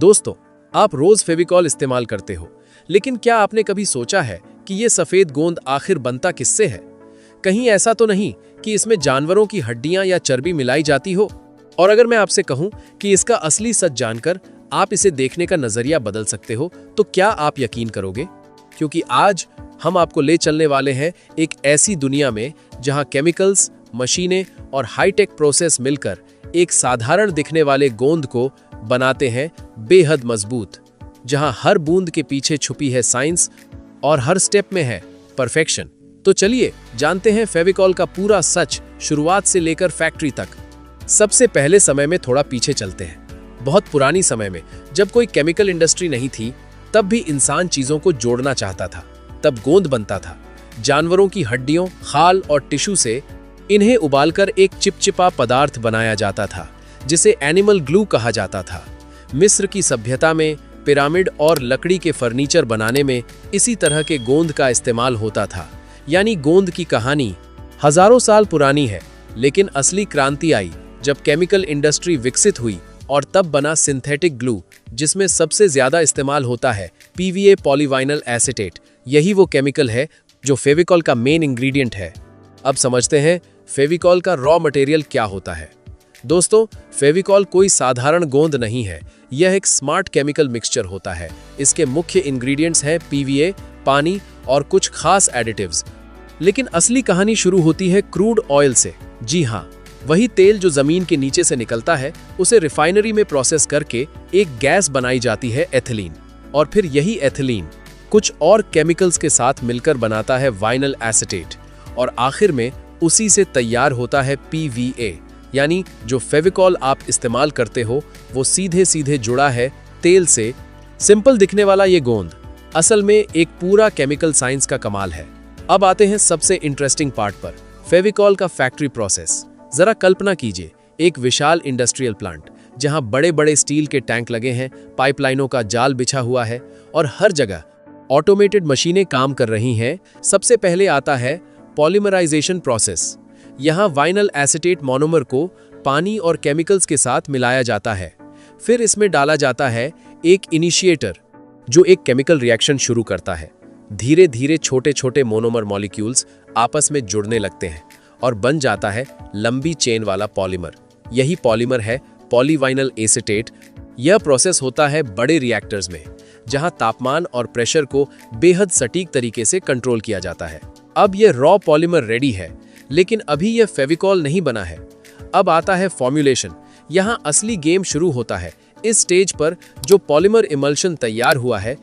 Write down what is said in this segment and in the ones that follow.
दोस्तों, आप रोज फेविकॉल इस्तेमाल करते हो, लेकिन क्या आपने कभी सोचा है कि ये सफेद गोंद आखिर बनता किससे है? कहीं ऐसा तो नहीं कि इसमें जानवरों की हड्डियां या चर्बी मिलाई जाती हो? और अगर मैं आपसे कहूं कि इसका असली सच जानकर आप इसे देखने का नजरिया बदल सकते हो, तो क्या आप यकीन करोगे? क्योंकि आज हम आपको ले चलने वाले हैं एक ऐसी दुनिया में जहां केमिकल्स, मशीनें और हाईटेक प्रोसेस मिलकर एक साधारण दिखने वाले गोंद को बनाते हैं बेहद मजबूत, जहां हर बूंद के पीछे छुपी है साइंस और हर स्टेप में है परफेक्शन। तो चलिए जानते हैं फेविकॉल का पूरा सच, शुरुआत से लेकर फैक्ट्री तक। सबसे पहले समय में थोड़ा पीछे चलते हैं। बहुत पुरानी समय में, जब कोई केमिकल इंडस्ट्री नहीं थी, तब भी इंसान चीजों को जोड़ना चाहता था। तब गोंद बनता था जानवरों की हड्डियों, खाल और टिश्यू से। इन्हें उबालकर एक चिपचिपा पदार्थ बनाया जाता था जिसे एनिमल ग्लू कहा जाता था। मिस्र की सभ्यता में पिरामिड और लकड़ी के फर्नीचर बनाने में इसी तरह के गोंद का इस्तेमाल होता था। यानी गोंद की कहानी हजारों साल पुरानी है, लेकिन असली क्रांति आई जब केमिकल इंडस्ट्री विकसित हुई और तब बना सिंथेटिक ग्लू, जिसमें सबसे ज्यादा इस्तेमाल होता है पीवीए पॉलीवाइनल एसीटेट। यही वो केमिकल है जो फेविकॉल का मेन इंग्रेडिएंट है। अब समझते हैं फेविकॉल का रॉ मटेरियल क्या होता है। दोस्तों, फेविकॉल कोई साधारण गोंद नहीं है, यह एक स्मार्ट केमिकल मिक्सचर होता है। इसके मुख्य इंग्रेडिएंट्स हैं पीवीए, पानी और कुछ खास एडिटिव्स। लेकिन असली कहानी शुरू होती है क्रूड ऑयल से। जी हाँ, वही तेल जो जमीन के नीचे से निकलता है, उसे रिफाइनरी में प्रोसेस करके एक गैस बनाई जाती है एथिलीन, और फिर यही एथिलीन कुछ और केमिकल्स के साथ मिलकर बनाता है वाइनल एसीटेट, और आखिर में उसी से तैयार होता है पीवीए। यानी जो फेविकॉल आप इस्तेमाल करते हो वो सीधे सीधे जुड़ा है तेल से। सिंपल दिखने वाला ये गोंद असल में एक पूरा केमिकल साइंस का कमाल है। अब आते हैं सबसे इंटरेस्टिंग पार्ट पर, फेविकॉल का फैक्ट्री प्रोसेस। जरा कल्पना कीजिए एक विशाल इंडस्ट्रियल प्लांट जहां बड़े बड़े स्टील के टैंक लगे हैं, पाइपलाइनों का जाल बिछा हुआ है और हर जगह ऑटोमेटेड मशीनें काम कर रही हैं। सबसे पहले आता है पॉलीमराइजेशन प्रोसेस। यहाँ वाइनल एसीटेट मोनोमर को पानी और केमिकल्स के साथ मिलाया जाता है। फिर इसमें डाला जाता है एक इनिशिएटर जो एक केमिकल रिएक्शन शुरू करता है। धीरे धीरे छोटे छोटे मोनोमर मॉलिक्यूल्स आपस में जुड़ने लगते हैं और बन जाता है लंबी चेन वाला पॉलीमर। यही पॉलीमर है पॉलीवाइनल एसीटेट। यह प्रोसेस होता है बड़े रिएक्टर्स में, जहां तापमान और प्रेशर को बेहद सटीक तरीके से कंट्रोल किया जाता है। अब यह रॉ पॉलीमर रेडी है, लेकिन अभी यह फेविकॉल नहीं बना है। अब आता है फॉर्म्यूलेशन। यहां असली गेम शुरू होता है। इस स्टेज पर जो पॉलीमर इमल्शन तैयार हुआ है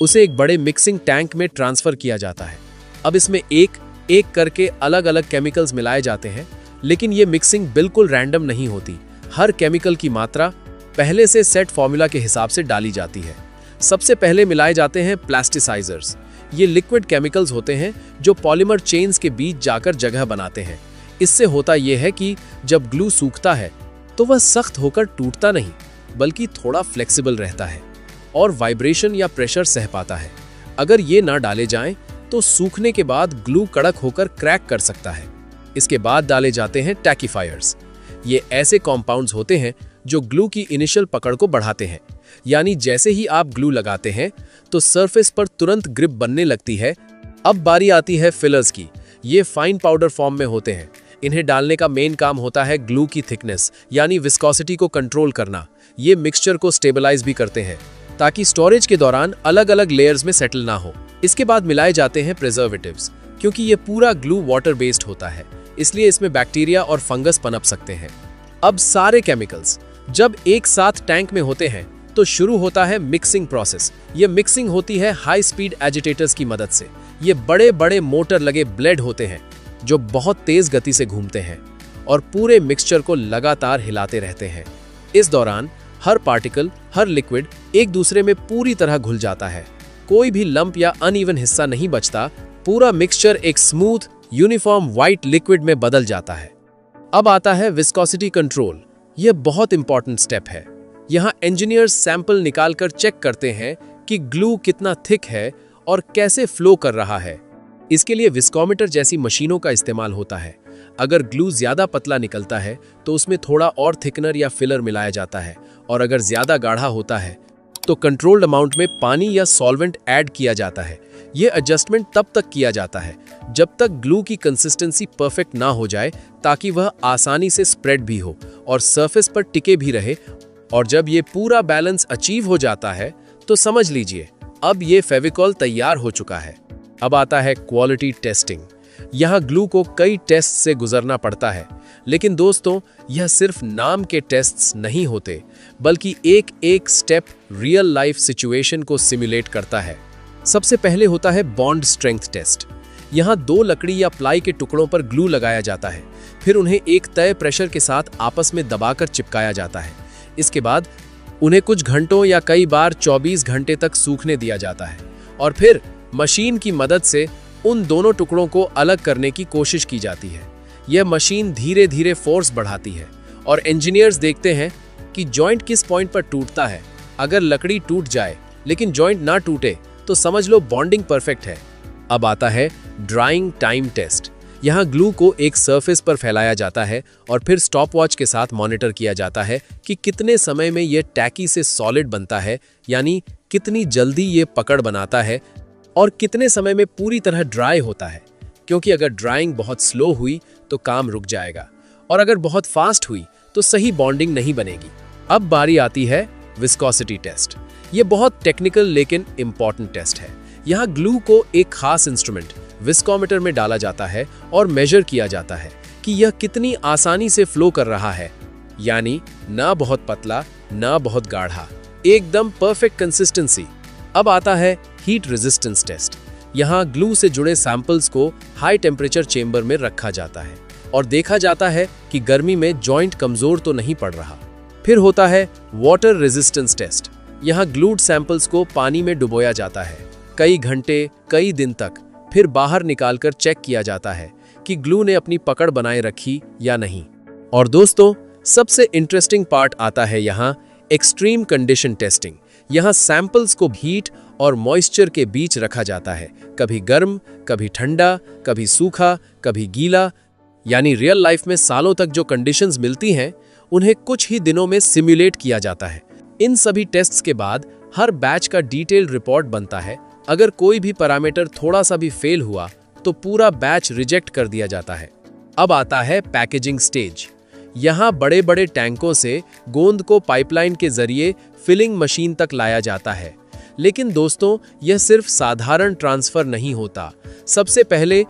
उसे एक बड़े मिक्सिंग टैंक में ट्रांसफर किया जाता है। अब इसमें एक एक करके अलग अलग केमिकल्स मिलाए जाते हैं, लेकिन यह मिक्सिंग बिल्कुल रैंडम नहीं होती। हर केमिकल की मात्रा पहले से सेट फॉर्मूला के हिसाब से डाली जाती है। सबसे पहले मिलाए जाते हैं प्लास्टिसाइजर्स। ये लिक्विड केमिकल्स होते हैं जो पॉलीमर चेन्स के बीच जाकर जगह बनाते हैं। इससे होता यह है कि जब ग्लू सूखता है तो वह सख्त होकर टूटता नहीं, बल्कि थोड़ा फ्लेक्सिबल रहता है और वाइब्रेशन या प्रेशर सह पाता है। अगर ये ना डाले जाएं तो सूखने के बाद ग्लू कड़क होकर क्रैक कर सकता है। इसके बाद डाले जाते हैं टैकीफायर्स। ये ऐसे कॉम्पाउंड्स होते हैं जो ग्लू की इनिशियल पकड़ को बढ़ाते हैं। यानी जैसे ही आप ग्लू लगाते हैं तो सरफेस पर तुरंत ग्रिप बनने लगती है। अब बारी आती है फिलर्स की। ये फाइन पाउडर फॉर्म में होते हैं। इन्हें डालने का मेन काम होता है ग्लू की थिकनेस यानी विस्कोसिटी को कंट्रोल करना। ये मिक्सचर को स्टेबलाइज भी करते हैं ताकि स्टोरेज के दौरान अलग अलग लेयर्स में सेटल ना हो। इसके बाद मिलाए जाते हैं प्रिजर्वेटिव्स। क्योंकि ये पूरा ग्लू वाटर बेस्ड होता है, इसलिए इसमें बैक्टीरिया और फंगस पनप सकते हैं। अब सारे केमिकल्स जब एक साथ टैंक में होते हैं तो शुरू होता है मिक्सिंग प्रोसेस। ये मिक्सिंग होती है हाई स्पीड एजिटेटर्स की मदद से। ये बड़े बड़े मोटर लगे ब्लेड होते हैं जो बहुत तेज गति से घूमते हैं और पूरे मिक्सचर को लगातार हिलाते रहते हैं। इस दौरान हर पार्टिकल, हर लिक्विड एक दूसरे में पूरी तरह घुल जाता है। कोई भी लंप या अनइवन हिस्सा नहीं बचता। पूरा मिक्सचर एक स्मूथ यूनिफॉर्म व्हाइट लिक्विड में बदल जाता है। अब आता है विस्कोसिटी कंट्रोल। यह बहुत इंपॉर्टेंट स्टेप है। यहाँ इंजीनियर्स सैंपल निकालकर चेक करते हैं कि ग्लू कितना थिक है और कैसे फ्लो कर रहा है। इसके लिए विस्कोमीटर जैसी मशीनों का इस्तेमाल होता है। अगर ग्लू ज्यादा पतला निकलता है तो उसमें थोड़ा और थिकनर या फिलर मिलाया जाता है, और अगर ज्यादा गाढ़ा होता है तो कंट्रोल्ड अमाउंट में पानी या सॉल्वेंट ऐड किया जाता है। यह एडजस्टमेंट तब तक किया जाता है जब तक ग्लू की कंसिस्टेंसी परफेक्ट ना हो जाए, ताकि वह आसानी से स्प्रेड भी हो और सरफेस पर टिके भी रहे। और जब ये पूरा बैलेंस अचीव हो जाता है तो समझ लीजिए अब ये फेविकॉल तैयार हो चुका है। अब आता है क्वालिटी टेस्टिंग। यहाँ ग्लू को कई टेस्ट से गुजरना पड़ता है, लेकिन दोस्तों यह सिर्फ नाम के टेस्ट्स नहीं होते, बल्कि एक एक स्टेप रियल लाइफ सिचुएशन को सिमुलेट करता है। सबसे पहले होता है बॉन्ड स्ट्रेंथ टेस्ट। यहाँ 2 लकड़ी या प्लाई के टुकड़ों पर ग्लू लगाया जाता है, फिर उन्हें एक तय प्रेशर के साथ आपस में दबाकर चिपकाया जाता है। इसके बाद उन्हें कुछ घंटों या कई बार 24 घंटे तक सूखने दिया जाता है और फिर मशीन की मदद से उन दोनों टुकड़ों को अलग करने की कोशिश की जाती है। यह मशीन धीरे धीरे फोर्स बढ़ाती है और इंजीनियर्स देखते हैं कि जॉइंट किस पॉइंट पर टूटता है। अगर लकड़ी टूट जाए लेकिन जॉइंट ना टूटे तो समझ लो बॉन्डिंग परफेक्ट है। अब आता है ड्राइंग टाइम टेस्ट। यहाँ ग्लू को एक सरफेस पर फैलाया जाता है और फिर स्टॉपवॉच के साथ मॉनिटर किया जाता है कि कितने समय में यह टैकी से सॉलिड बनता है, यानी कितनी जल्दी ये पकड़ बनाता है और कितने समय में पूरी तरह ड्राई होता है। क्योंकि अगर ड्राइंग बहुत स्लो हुई तो काम रुक जाएगा और अगर बहुत फास्ट हुई तो सही बॉन्डिंग नहीं बनेगी। अब बारी आती है विस्कोसिटी टेस्ट। ये बहुत टेक्निकल लेकिन इंपॉर्टेंट टेस्ट है। यहाँ ग्लू को एक खास इंस्ट्रूमेंट विस्कोमीटर में डाला जाता है और मेजर किया जाता है कि यह कितनी आसानी से फ्लो कर रहा है, यानी ना बहुत पतला ना बहुत गाढ़ा, एकदम परफेक्ट कंसिस्टेंसी। अब आता है हीट रेजिस्टेंस टेस्ट। यहाँ ग्लू से जुड़े सैंपल्स को हाई टेम्परेचर चेंबर में रखा जाता है और देखा जाता है कि गर्मी में जॉइंट कमजोर तो नहीं पड़ रहा। फिर होता है वाटर रेजिस्टेंस टेस्ट। यहाँ ग्लूड सैंपल्स को पानी में डुबोया जाता है कई घंटे कई दिन तक, फिर बाहर निकालकर चेक किया जाता है कि ग्लू ने अपनी पकड़ बनाए रखी या नहीं। और दोस्तों सबसे इंटरेस्टिंग पार्ट आता है यहाँ एक्सट्रीम कंडीशन टेस्टिंग। यहाँ सैंपल्स को हीट और मॉइस्चर के बीच रखा जाता है, कभी गर्म कभी ठंडा, कभी सूखा कभी गीला, यानी रियल लाइफ में सालों तक जो कंडीशंस मिलती हैं उन्हें कुछ ही दिनों में सिमुलेट किया जाता है। इन सभी टेस्ट्स के बाद हर बैच का डिटेल्ड रिपोर्ट बनता है। अगर कोई भी पैरामीटर थोड़ा सा भी फेल हुआ तो पूरा बैच रिजेक्ट कर दिया जाता है। अब आता है पैकेजिंग स्टेज। यहाँ बड़े बड़े टैंकों से गोंद को पाइपलाइन के जरिए फिलिंग मशीन तक लाया जाता है। लेकिन दोस्तों यह सिर्फ साधारण ट्रांसफर नहीं होता। सबसे पहले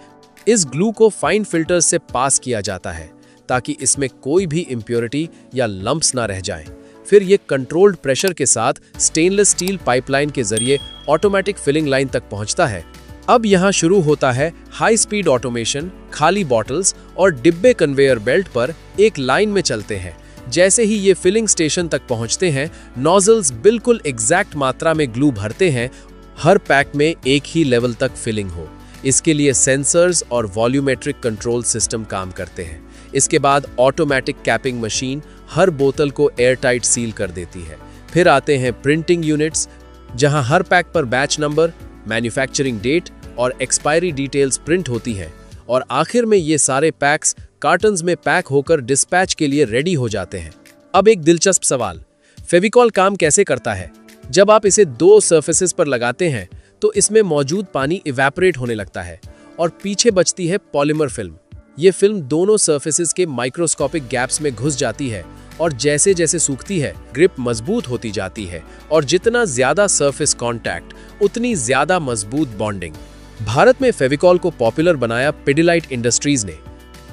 इस ग्लू को फाइन फिल्टर से पास किया जाता है ताकि इसमें कोई भी इम्प्योरिटी या लंप्स ना रह जाएं। फिर ये कंट्रोल्ड प्रेशर के साथ स्टेनलेस स्टील पाइपलाइन के जरिए ऑटोमेटिक फिलिंग लाइन तक पहुंचता है। अब यहाँ शुरू होता है हाई स्पीड ऑटोमेशन। खाली बॉटल्स और डिब्बे कन्वेयर बेल्ट पर एक लाइन में चलते हैं। जैसे ही ये फिलिंग स्टेशन तक पहुंचते हैं, नोजल्स बिल्कुल एग्जैक्ट मात्रा में ग्लू भरते हैं, हर पैक में एक ही लेवल तक फिलिंग हो। इसके लिए सेंसर्स और वॉल्यूमेट्रिक कंट्रोल सिस्टम काम करते हैं। इसके बाद ऑटोमेटिक कैपिंग मशीन हर बोतल को एयरटाइट सील कर देती है। फिर आते हैं प्रिंटिंग यूनिट्स, जहां हर पैक पर बैच नंबर, मैन्युफैक्चरिंग डेट और एक्सपायरी डिटेल्स प्रिंट होती हैं। और आखिर में ये सारे पैक्स कार्टन्स में पैक होकर डिस्पैच के लिए रेडी हो जाते हैं। अब एक दिलचस्प सवाल, फेविकॉल काम कैसे करता है? जब आप इसे 2 सरफेसेस पर लगाते हैं तो इसमें मौजूद पानी इवेपोरेट होने लगता है और पीछे बचती है पॉलीमर फिल्म। ये फिल्म दोनों सरफेसेस के माइक्रोस्कोपिक गैप्स में घुस जाती है और जैसे जैसे सूखती है ग्रिप मजबूत होती जाती है और जितना ज्यादा सरफेस कांटेक्ट उतनी ज्यादा मजबूत बॉन्डिंग। भारत में फेविकॉल को पॉपुलर बनाया पिडिलाइट इंडस्ट्रीज ने।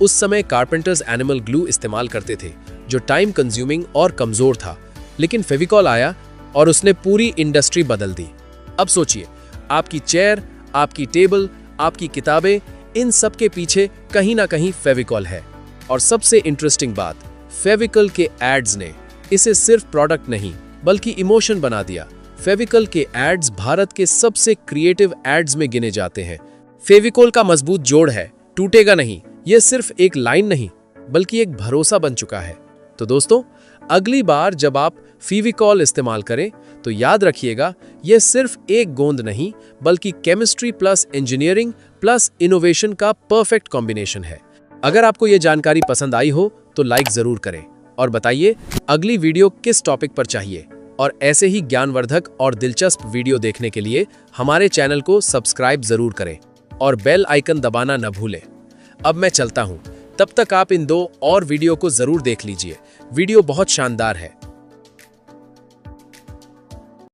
उस समय कारपेंटर्स एनिमल ग्लू इस्तेमाल करते थे जो टाइम कंज्यूमिंग और कमजोर था, लेकिन फेविकॉल आया और उसने पूरी इंडस्ट्री बदल दी। अब सोचिए, आपकी चेयर, आपकी टेबल, आपकी किताबें, इन सब के पीछे कहीं ना कहीं फेविकॉल है। और सबसे इंटरेस्टिंग बात, फेविकॉल के एड्स ने इसे सिर्फ प्रोडक्ट नहीं बल्कि इमोशन बना दिया। फेविकॉल के एड्स भारत के सबसे क्रिएटिव एड्स में गिने जाते हैं। फेविकॉल का मजबूत जोड़ है, टूटेगा नहीं। यह सिर्फ एक लाइन नहीं बल्कि एक भरोसा बन चुका है। तो दोस्तों, अगली बार जब आप फेविकॉल इस्तेमाल करें तो याद रखिएगा, यह सिर्फ एक गोंद नहीं बल्कि chemistry plus engineering plus innovation का परफेक्ट कॉम्बिनेशन है। अगर आपको यह जानकारी पसंद आई हो तो लाइक जरूर करें और बताइए अगली वीडियो किस टॉपिक पर चाहिए। और ऐसे ही ज्ञानवर्धक और दिलचस्प वीडियो देखने के लिए हमारे चैनल को सब्सक्राइब जरूर करें और बेल आइकन दबाना न भूलें। अब मैं चलता हूं, तब तक आप इन 2 और वीडियो को जरूर देख लीजिए। वीडियो बहुत शानदार है।